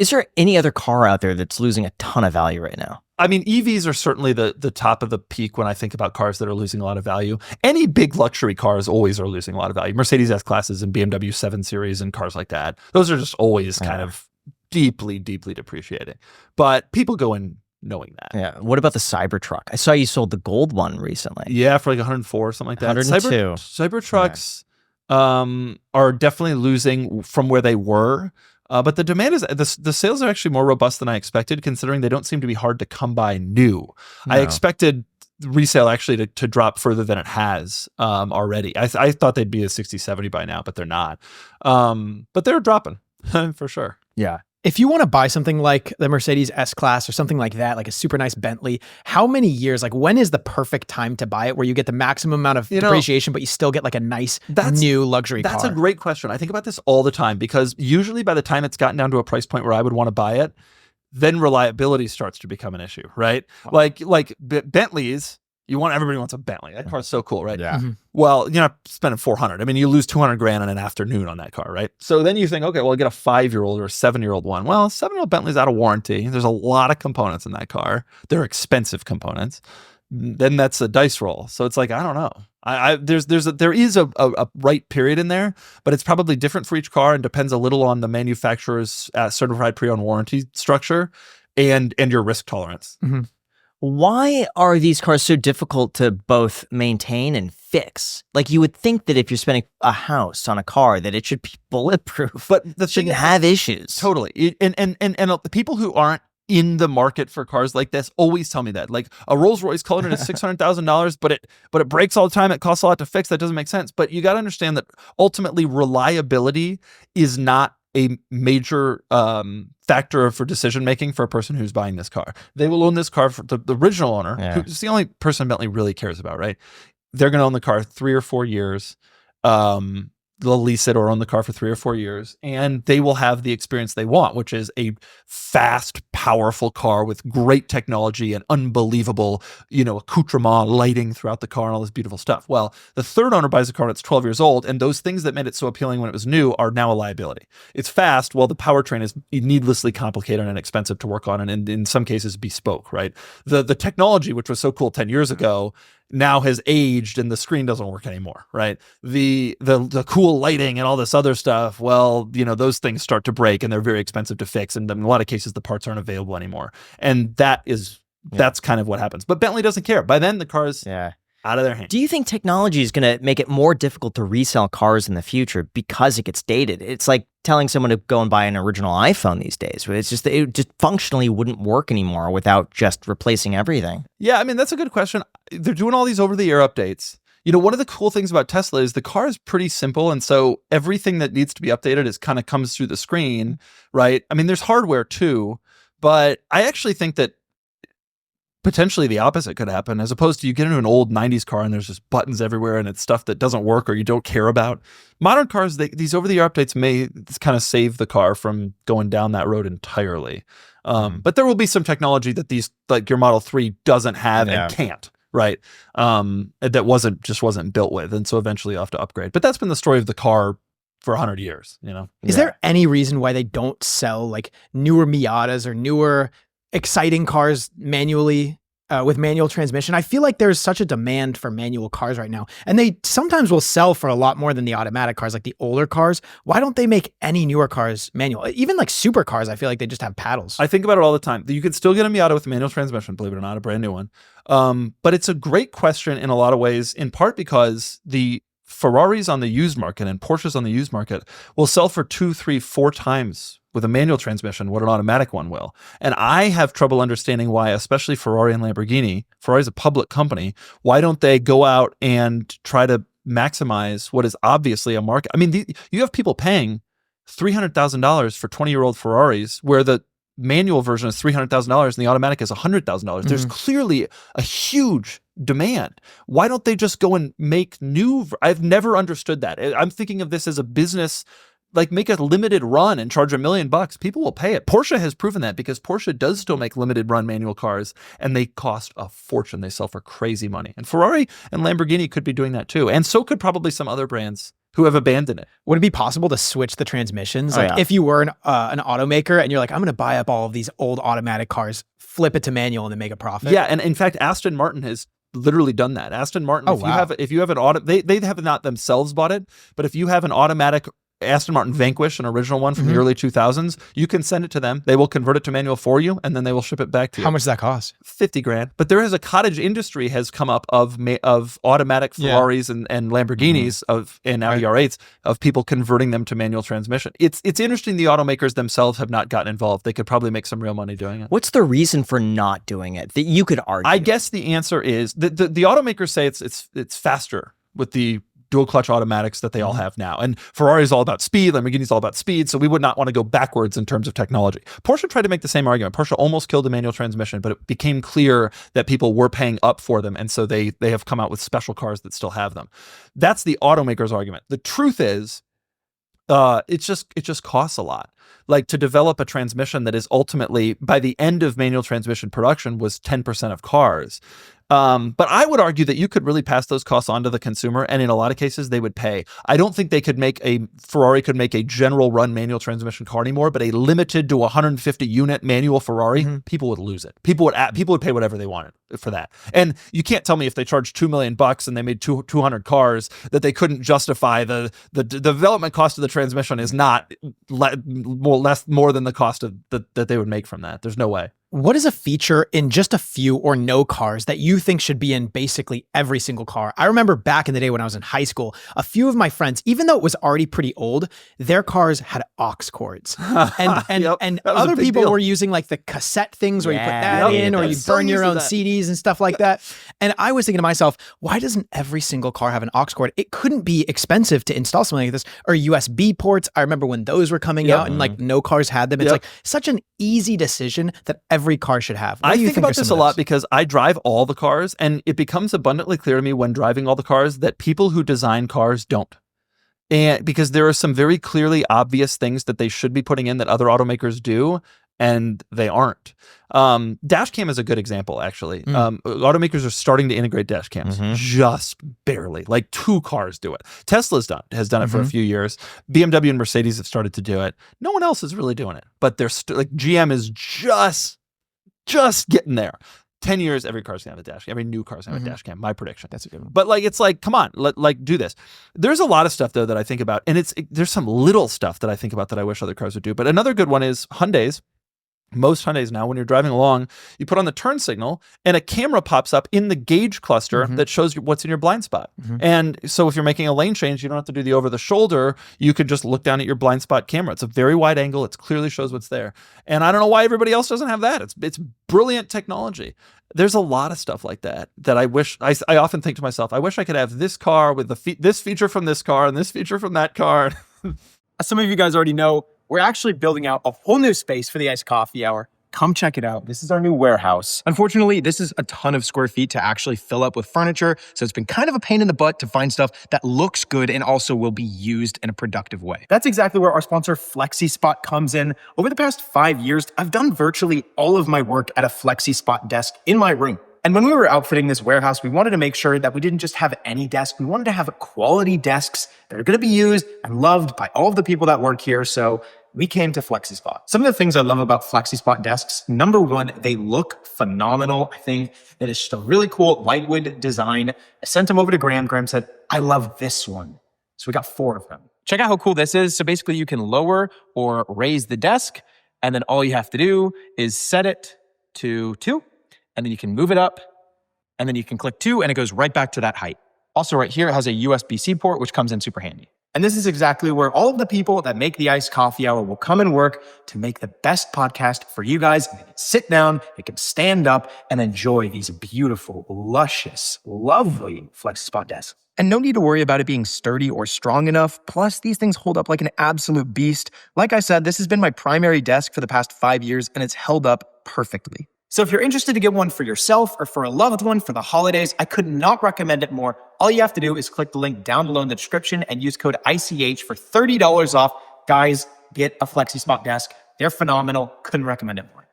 Is there any other car out there that's losing a ton of value right now? I mean, EVs are certainly the top of the peak when I think about cars that are losing a lot of value. Any big luxury cars always are losing a lot of value. Mercedes S-Classes and BMW 7 Series and cars like that. Those are just always kind of deeply, deeply depreciating. But people go in knowing that. Yeah. What about the Cybertruck? I saw you sold the gold one recently. Yeah, for like 104 or something like that. 102. Cybertrucks are definitely losing from where they were. But the demand is, the sales are actually more robust than I expected, considering they don't seem to be hard to come by new. No. I expected resale actually to drop further than it has already. I thought they'd be a 60, 70 by now, but they're not. But they're dropping for sure. Yeah. If you want to buy something like the Mercedes S-Class or something like that, like a super nice Bentley, how many years, like when is the perfect time to buy it where you get the maximum amount of depreciation, but you still get like a nice new luxury car? That's a great question. I think about this all the time because usually by the time it's gotten down to a price point where I would want to buy it, then reliability starts to become an issue, right? Wow. Like Bentleys, everybody wants a Bentley. That car's so cool, right? Yeah. Mm-hmm. Well, you're not spending $400. I mean, you lose $200,000 in an afternoon on that car, right? So then you think, okay, well, I'll get a 5-year-old or a 7-year-old one. Well, a 7-year-old Bentley's out of warranty. There's a lot of components in that car. They're expensive components. Then that's a dice roll. So it's like, I don't know. There is a right period in there, but it's probably different for each car and depends a little on the manufacturer's certified pre-owned warranty structure and your risk tolerance. Mm-hmm. Why are these cars so difficult to both maintain and fix? Like you would think that if you're spending a house on a car that it should be bulletproof, but the shouldn't have issues. Totally. And the people who aren't in the market for cars like this always tell me that. Like a Rolls Royce Cullinan is $600,000, but it breaks all the time. It costs a lot to fix. That doesn't make sense. But you got to understand that ultimately reliability is not a major factor for decision making for a person who's buying this car. They will own this car for the original owner, who's the only person Bentley really cares about, right? They're going to own the car 3 or 4 years. They'll lease it or own the car for 3 or 4 years, and they will have the experience they want, which is a fast, powerful car with great technology and unbelievable, accoutrement, lighting throughout the car and all this beautiful stuff. Well, the third owner buys a car that's 12 years old, and those things that made it so appealing when it was new are now a liability. It's fast, while the powertrain is needlessly complicated and expensive to work on, and in some cases bespoke, right? The technology, which was so cool 10 years ago, now has aged and the screen doesn't work anymore, right? The cool lighting and all this other stuff, well, those things start to break and they're very expensive to fix. And in a lot of cases, the parts aren't available anymore. And that's kind of what happens. But Bentley doesn't care. By then, the car's out of their hands. Do you think technology is going to make it more difficult to resell cars in the future because it gets dated? It's like telling someone to go and buy an original iPhone these days. It just functionally wouldn't work anymore without just replacing everything. Yeah, I mean, that's a good question. They're doing all these over-the-air updates. One of the cool things about Tesla is the car is pretty simple. And so everything that needs to be updated is kind of comes through the screen, right? I mean, there's hardware too, but I actually think that potentially the opposite could happen, as opposed to you get into an old 90s car and there's just buttons everywhere and it's stuff that doesn't work or you don't care about. Modern cars, these over-the-air updates may kind of save the car from going down that road entirely. But there will be some technology that these, like your Model 3 doesn't have and can't, right? That wasn't built with. And so eventually you'll have to upgrade. But that's been the story of the car for 100 years, Is there any reason why they don't sell like newer Miatas or newer exciting cars manually with manual transmission? I feel like there's such a demand for manual cars right now, and they sometimes will sell for a lot more than the automatic cars, like the older cars. Why don't they make any newer cars manual? Even like supercars, I feel like they just have paddles. I think about it all the time. You could still get a Miata with a manual transmission, believe it or not, a brand new one. But it's a great question in a lot of ways, in part because the Ferraris on the used market and Porsches on the used market will sell for 2, 3, 4 times with a manual transmission what an automatic one will. And I have trouble understanding why, especially Ferrari and Lamborghini, Ferrari's a public company, why don't they go out and try to maximize what is obviously a market? I mean, you have people paying $300,000 for 20-year-old Ferraris where the manual version is $300,000 and the automatic is $100,000. There's clearly a huge demand. Why don't they just go and make new? I've never understood that. I'm thinking of this as a business, like make a limited run and charge $1 million. People will pay it. Porsche has proven that because Porsche does still make limited run manual cars and they cost a fortune. They sell for crazy money. And Ferrari and Lamborghini could be doing that too. And so could probably some other brands who have abandoned it. Would it be possible to switch the transmissions? Oh, Like yeah. if you were an automaker and you're like, I'm going to buy up all of these old automatic cars, flip it to manual and then make a profit. Yeah, and in fact, Aston Martin has literally done that. Aston Martin, Oh, wow. if you have an auto, they have not themselves bought it, but if you have an automatic Aston Martin Vanquish, an original one from the early 2000s, you can send it to them. They will convert it to manual for you, and then they will ship it back to you. How much does that cost? 50 grand. But there is a cottage industry has come up of automatic Ferraris and Lamborghinis and Audi R8s of people converting them to manual transmission. It's interesting the automakers themselves have not gotten involved. They could probably make some real money doing it. What's the reason for not doing it? That you could argue. I guess the answer is the automakers say it's faster with the dual clutch automatics that they all have now. And Ferrari is all about speed, Lamborghini is all about speed, so we would not want to go backwards in terms of technology. Porsche tried to make the same argument. Porsche almost killed the manual transmission, but it became clear that people were paying up for them, and so they have come out with special cars that still have them. That's the automaker's argument. The truth is, it just costs a lot. Like to develop a transmission that is ultimately, by the end of manual transmission production, was 10% of cars. But I would argue that you could really pass those costs on to the consumer, and in a lot of cases they would pay. I don't think Ferrari could make a general run manual transmission car anymore, but a limited to 150 unit manual Ferrari, people would lose it. People would pay whatever they wanted for that. And you can't tell me if they charged $2 million and they made 200 cars that they couldn't justify the development cost of the transmission is not more than the cost of that they would make from that. There's no way. What is a feature in just a few or no cars that you think should be in basically every single car? I remember back in the day when I was in high school, a few of my friends, even though it was already pretty old, their cars had aux cords. And other people were using like the cassette things where you put that in, or you burn your own CDs and stuff like that. And I was thinking to myself, why doesn't every single car have an aux cord? It couldn't be expensive to install something like this. Or USB ports. I remember when those were coming out and like no cars had them. It's like such an easy decision that every car should have. I think about this a lot because I drive all the cars, and it becomes abundantly clear to me when driving all the cars that people who design cars don't. And because there are some very clearly obvious things that they should be putting in that other automakers do, and they aren't. Dash cam is a good example, actually. Automakers are starting to integrate dash cams, just barely. Like 2 cars do it. Tesla's has done it for a few years. BMW and Mercedes have started to do it. No one else is really doing it, but they're like GM is just getting there. 10 years, every car's gonna have a dash cam. Every new car's gonna have a dash cam. My prediction. That's a good one. But like, it's like, come on, do this. There's a lot of stuff though that I think about, and there's some little stuff that I think about that I wish other cars would do. But another good one is Hyundai's. Most Hyundais now, when you're driving along, you put on the turn signal and a camera pops up in the gauge cluster that shows you what's in your blind spot. And so if you're making a lane change, you don't have to do the over the shoulder. You could just look down at your blind spot camera. It's a very wide angle. It clearly shows what's there. And I don't know why everybody else doesn't have that. It's brilliant technology. There's a lot of stuff like that I wish, I often think to myself, I wish I could have this car with this feature from this car and this feature from that car. As some of you guys already know, we're actually building out a whole new space for the Iced Coffee Hour. Come check it out. This is our new warehouse. Unfortunately, this is a ton of square feet to actually fill up with furniture, so it's been kind of a pain in the butt to find stuff that looks good and also will be used in a productive way. That's exactly where our sponsor FlexiSpot comes in. Over the past 5 years, I've done virtually all of my work at a FlexiSpot desk in my room. And when we were outfitting this warehouse, we wanted to make sure that we didn't just have any desk. We wanted to have quality desks that are going to be used and loved by all of the people that work here. So we came to FlexiSpot. Some of the things I love about FlexiSpot desks, number one, they look phenomenal. I think that it's just a really cool lightwood design. I sent them over to Graham. Graham said, I love this one. So we got 4 of them. Check out how cool this is. So basically you can lower or raise the desk, and then all you have to do is set it to 2, and then you can move it up, and then you can click 2, and it goes right back to that height. Also right here, it has a USB-C port, which comes in super handy. And this is exactly where all of the people that make the Iced Coffee Hour will come and work to make the best podcast for you guys. They can sit down, they can stand up and enjoy these beautiful, luscious, lovely FlexiSpot desks. And no need to worry about it being sturdy or strong enough. Plus, these things hold up like an absolute beast. Like I said, this has been my primary desk for the past 5 years, and it's held up perfectly. So if you're interested to get one for yourself or for a loved one for the holidays, I could not recommend it more. All you have to do is click the link down below in the description and use code ICH for $30 off. Guys, get a FlexiSpot desk. They're phenomenal. Couldn't recommend it more.